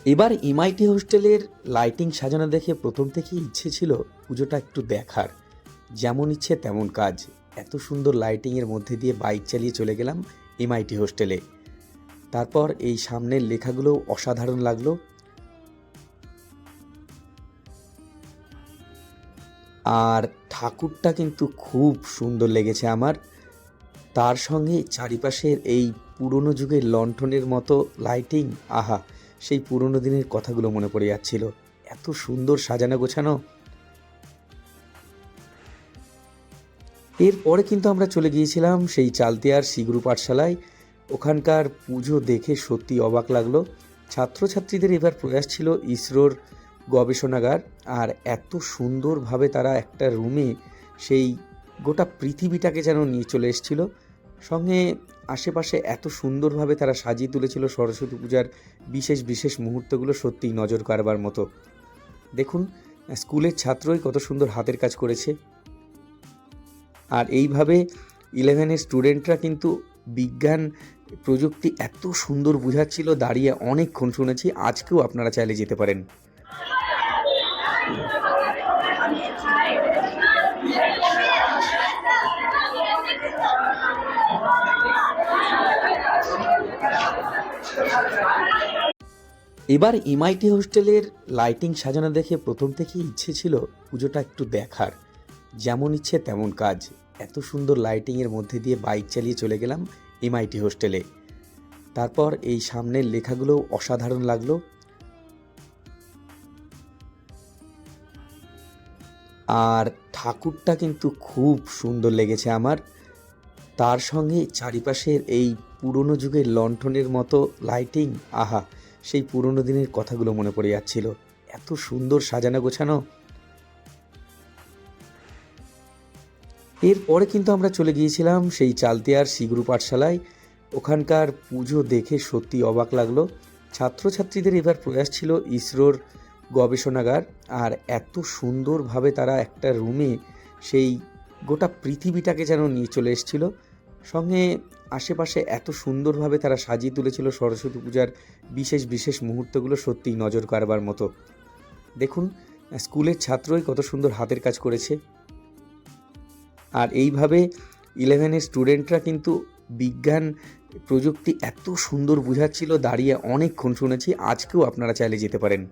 এবার এমআইটি হোস্টেলের লাইটিং সাজানো দেখে প্রথম থেকেই ইচ্ছে ছিল পুজোটা একটু দেখার। যেমন ইচ্ছে তেমন কাজ। এত সুন্দর লাইটিংয়ের মধ্যে দিয়ে বাইক চালিয়ে চলে গেলাম এমআইটি হোস্টেলে। তারপর এই সামনের লেখাগুলো অসাধারণ লাগলো। আর ঠাকুরটা কিন্তু খুব সুন্দর লেগেছে আমার। তার সঙ্গে চারিপাশের এই পুরনো যুগের লণ্ঠনের মতো লাইটিং, আহা! সেই পুরনো দিনের কথাগুলো মনে পড়ে যাচ্ছিল। এত সুন্দর সাজানো গোছানো। এরপরে কিন্তু আমরা চলে গিয়েছিলাম সেই চালতিয়ার সিগুরু পাঠশালায়। ওখানকার পুজো দেখে সত্যি অবাক লাগলো। ছাত্রছাত্রীদের এবার প্রয়াস ছিল ইসরোর গবেষণাগার। আর এত সুন্দরভাবে তারা একটা রুমে সেই গোটা পৃথিবীটাকে যেন নিয়ে চলে এসেছিল। সঙ্গে আশেপাশে এত সুন্দরভাবে তারা সাজিয়ে তুলেছিল সরস্বতী পূজার বিশেষ বিশেষ মুহূর্তগুলো, সত্যিই নজর কাড়বার মতো। দেখুন, স্কুলের ছাত্রই কত সুন্দর হাতের কাজ করেছে। আর এইভাবে 11-এর স্টুডেন্টরা কিন্তু বিজ্ঞান প্রযুক্তি এত সুন্দর বোঝাচ্ছিল, দাঁড়িয়ে অনেকক্ষণ শুনেছি। আজকেও আপনারা চাইলে যেতে পারেন। এবার এমআইটি হোস্টেলের লাইটিং সাজানো দেখে প্রথম থেকেই ইচ্ছে ছিল পুজোটা একটু দেখার। যেমন ইচ্ছে তেমন কাজ। এত সুন্দর লাইটিংয়ের মধ্যে দিয়ে বাইক চালিয়ে চলে গেলাম এমআইটি হোস্টেলে। তারপর এই সামনের লেখাগুলো অসাধারণ লাগলো। আর ঠাকুরটা কিন্তু খুব সুন্দর লেগেছে আমার। তার সঙ্গে চারিপাশের এই পুরনো যুগের লণ্ঠনের মতো লাইটিং, আহা! সেই পুরনো দিনের কথাগুলো মনে পড়ে যাচ্ছিল। এত সুন্দর সাজানো গোছানো। এরপরে কিন্তু আমরা চলে গিয়েছিলাম সেই চালতিয়ার সিগুরু পাঠশালায়। ওখানকার পুজো দেখে সত্যি অবাক লাগলো। ছাত্রছাত্রীদের এবার প্রয়াস ছিল ইসরোর গবেষণাগার। আর এত সুন্দরভাবে তারা একটা রুমে সেই গোটা পৃথিবীটাকে যেন নিয়ে চলে এসেছিল। সঙ্গে আশেপাশে এত সুন্দরভাবে তারা সাজিয়ে তুলেছিল সরস্বতী পূজার বিশেষ বিশেষ মুহূর্তগুলো, সত্যিই নজর কাড়বার মতো। দেখুন, স্কুলের ছাত্রই কত সুন্দর হাতের কাজ করেছে। আর এইভাবে 11-এর স্টুডেন্টরা কিন্তু বিজ্ঞান প্রযুক্তি এত সুন্দর বোঝাচ্ছিল, দাঁড়িয়ে অনেকক্ষণ শুনেছি। আজকেও আপনারা চাইলে যেতে পারেন।